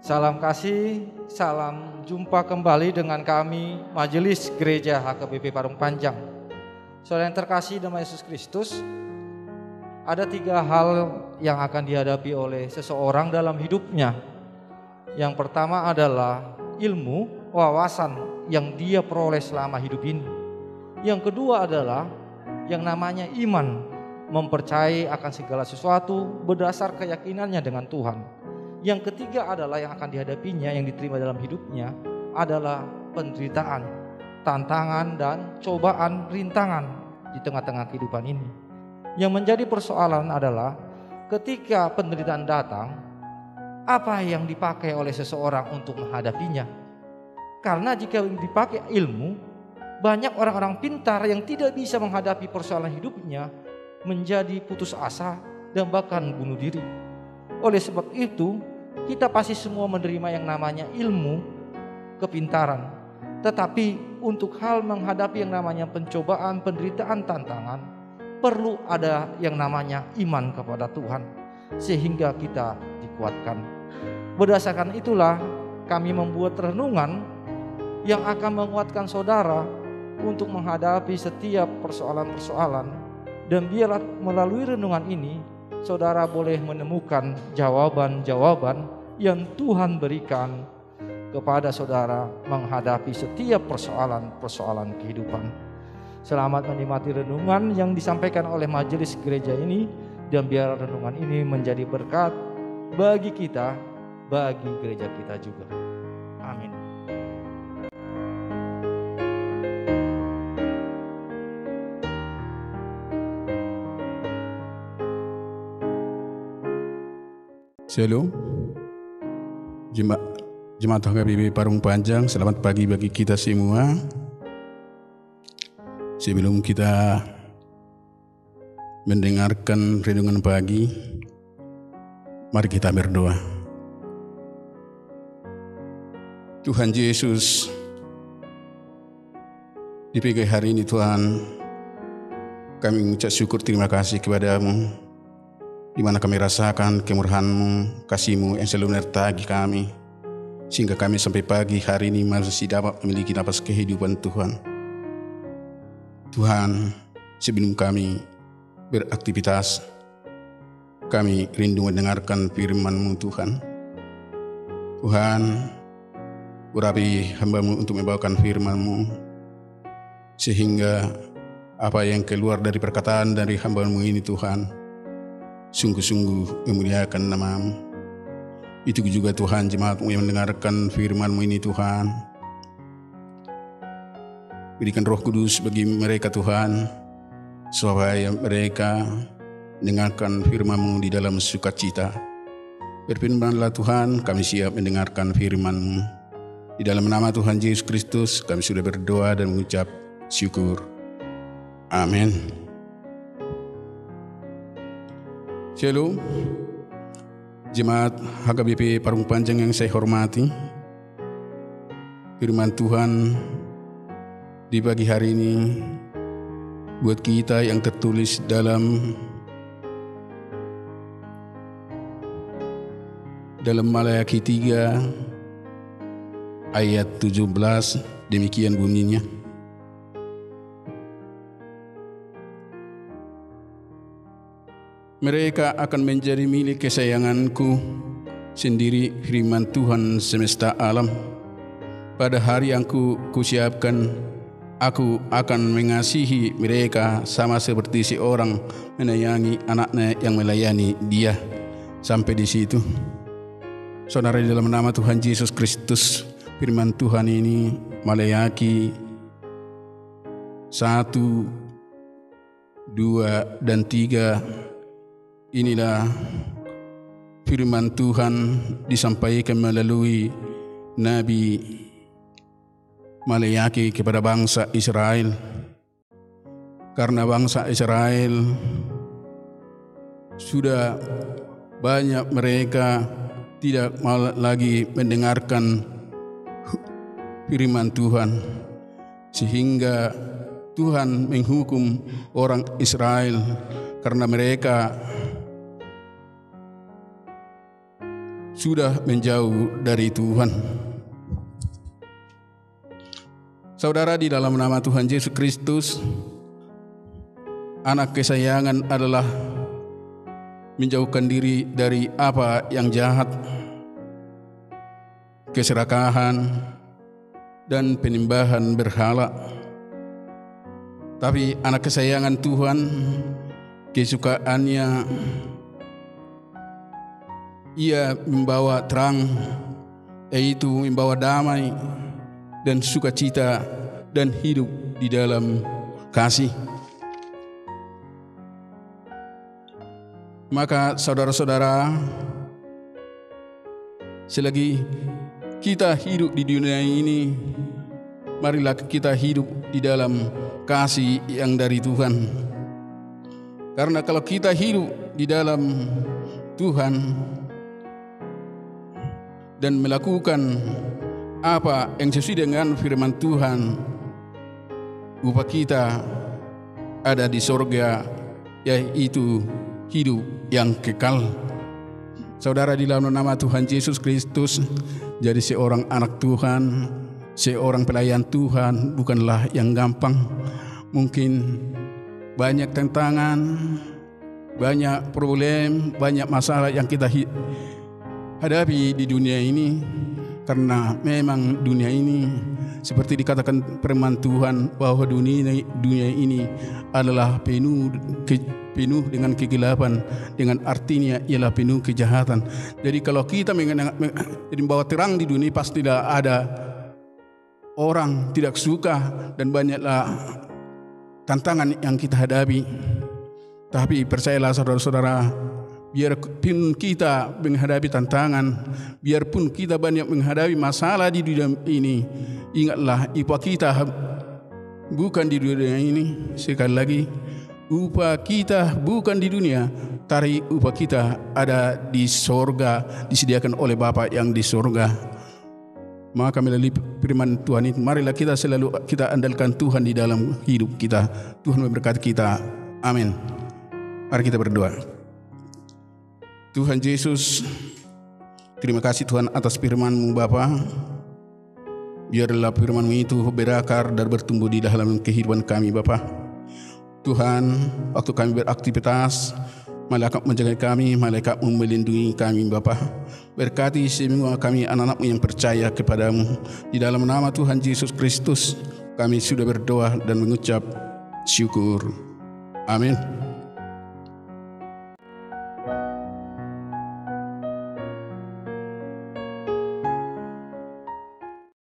Salam kasih, salam jumpa kembali dengan kami Majelis Gereja HKBP Parung Panjang. Saudara yang terkasih dalam Yesus Kristus, ada 3 hal yang akan dihadapi oleh seseorang dalam hidupnya. Yang pertama adalah ilmu, wawasan yang dia peroleh selama hidup ini. Yang kedua adalah yang namanya iman, mempercayai akan segala sesuatu berdasar keyakinannya dengan Tuhan. Yang ketiga adalah yang akan dihadapinya, yang diterima dalam hidupnya adalah penderitaan, tantangan dan cobaan, rintangan di tengah-tengah kehidupan ini. Yang menjadi persoalan adalah ketika penderitaan datang, apa yang dipakai oleh seseorang untuk menghadapinya. Karena jika dipakai ilmu, banyak orang-orang pintar yang tidak bisa menghadapi persoalan hidupnya menjadi putus asa dan bahkan bunuh diri. Oleh sebab itu, kita pasti semua menerima yang namanya ilmu, kepintaran. Tetapi untuk hal menghadapi yang namanya pencobaan, penderitaan, tantangan, perlu ada yang namanya iman kepada Tuhan, sehingga kita dikuatkan. Berdasarkan itulah kami membuat renungan yang akan menguatkan saudara untuk menghadapi setiap persoalan-persoalan. Dan biarlah melalui renungan ini saudara boleh menemukan jawaban-jawaban yang Tuhan berikan kepada saudara menghadapi setiap persoalan-persoalan kehidupan. Selamat menikmati renungan yang disampaikan oleh majelis gereja ini, dan biar renungan ini menjadi berkat bagi kita, bagi gereja kita juga. Amin. Shalom, Jemaat HKBP Parung Panjang, selamat pagi bagi kita semua. Sebelum kita mendengarkan renungan pagi, mari kita berdoa. Tuhan Yesus, di pagi hari ini Tuhan, kami mengucap syukur terima kasih kepadamu, di mana kami rasakan kemurahan-Mu, kasih-Mu yang selalu menyertai kami, sehingga kami sampai pagi hari ini masih dapat memiliki napas kehidupan Tuhan. Tuhan, sebelum kami beraktivitas, kami rindu mendengarkan firman-Mu Tuhan. Tuhan, urapi hamba-Mu untuk membawakan firman-Mu, sehingga apa yang keluar dari perkataan dari hamba-Mu ini Tuhan, sungguh-sungguh memuliakan nama-Mu. Itu juga Tuhan, jemaat-Mu yang mendengarkan firman-Mu ini Tuhan, berikan Roh Kudus bagi mereka Tuhan, supaya mereka mendengarkan firman-Mu di dalam sukacita. Berfirmanlah Tuhan, kami siap mendengarkan firman-Mu. Di dalam nama Tuhan Yesus Kristus kami sudah berdoa dan mengucap syukur. Amin. Shalom, Jemaat HKBP Parung Panjang yang saya hormati. Firman Tuhan di pagi hari ini buat kita yang tertulis dalam Maleakhi 3 ayat 17, demikian bunyinya. Mereka akan menjadi milik kesayanganku sendiri, firman Tuhan semesta alam. Pada hari yang kusiapkan, aku akan mengasihi mereka sama seperti seorang menyayangi anaknya yang melayani dia. Sampai di situ. Saudara, di dalam nama Tuhan Yesus Kristus, firman Tuhan ini Maleakhi 1, 2, dan 3. Inilah firman Tuhan disampaikan melalui Nabi Maleakhi kepada bangsa Israel. Karena bangsa Israel sudah banyak mereka tidak mau lagi mendengarkan firman Tuhan, sehingga Tuhan menghukum orang Israel karena mereka sudah menjauh dari Tuhan. Saudara, di dalam nama Tuhan Yesus Kristus, anak kesayangan adalah menjauhkan diri dari apa yang jahat, keserakahan, dan penyembahan berhala. Tapi anak kesayangan Tuhan, kesukaannya ia membawa terang, yaitu membawa damai dan sukacita dan hidup di dalam kasih. Maka saudara-saudara, selagi kita hidup di dunia ini, marilah kita hidup di dalam kasih yang dari Tuhan. Karena kalau kita hidup di dalam Tuhan dan melakukan apa yang sesuai dengan firman Tuhan, upah kita ada di sorga, yaitu hidup yang kekal. Saudara, di dalam nama Tuhan Yesus Kristus, jadi seorang anak Tuhan, seorang pelayan Tuhan bukanlah yang gampang. Mungkin banyak tantangan, banyak problem, banyak masalah yang kita hadapi di dunia ini, karena memang dunia ini seperti dikatakan firman Tuhan bahwa dunia ini adalah penuh dengan kegelapan, dengan artinya ialah penuh kejahatan. Jadi kalau kita membawa terang di dunia, pastilah ada orang tidak suka dan banyaklah tantangan yang kita hadapi. Tapi percayalah saudara-saudara, biarpun kita menghadapi tantangan, biarpun kita banyak menghadapi masalah di dunia ini, ingatlah upah kita bukan di dunia ini. Sekali lagi, upah kita bukan di dunia, tapi upah kita ada di sorga, disediakan oleh Bapa yang di sorga. Maka melalui firman Tuhan itu, marilah kita selalu kita andalkan Tuhan di dalam hidup kita. Tuhan memberkati kita. Amin. Mari kita berdoa. Tuhan Yesus, terima kasih Tuhan atas firman-Mu Bapa. Biarlah firman-Mu itu berakar dan bertumbuh di dalam kehidupan kami Bapa. Tuhan, waktu kami beraktivitas, malaikat menjaga kami, malaikat melindungi kami Bapa. Berkati semua kami anak-anak-Mu yang percaya kepada-Mu. Di dalam nama Tuhan Yesus Kristus, kami sudah berdoa dan mengucap syukur. Amin.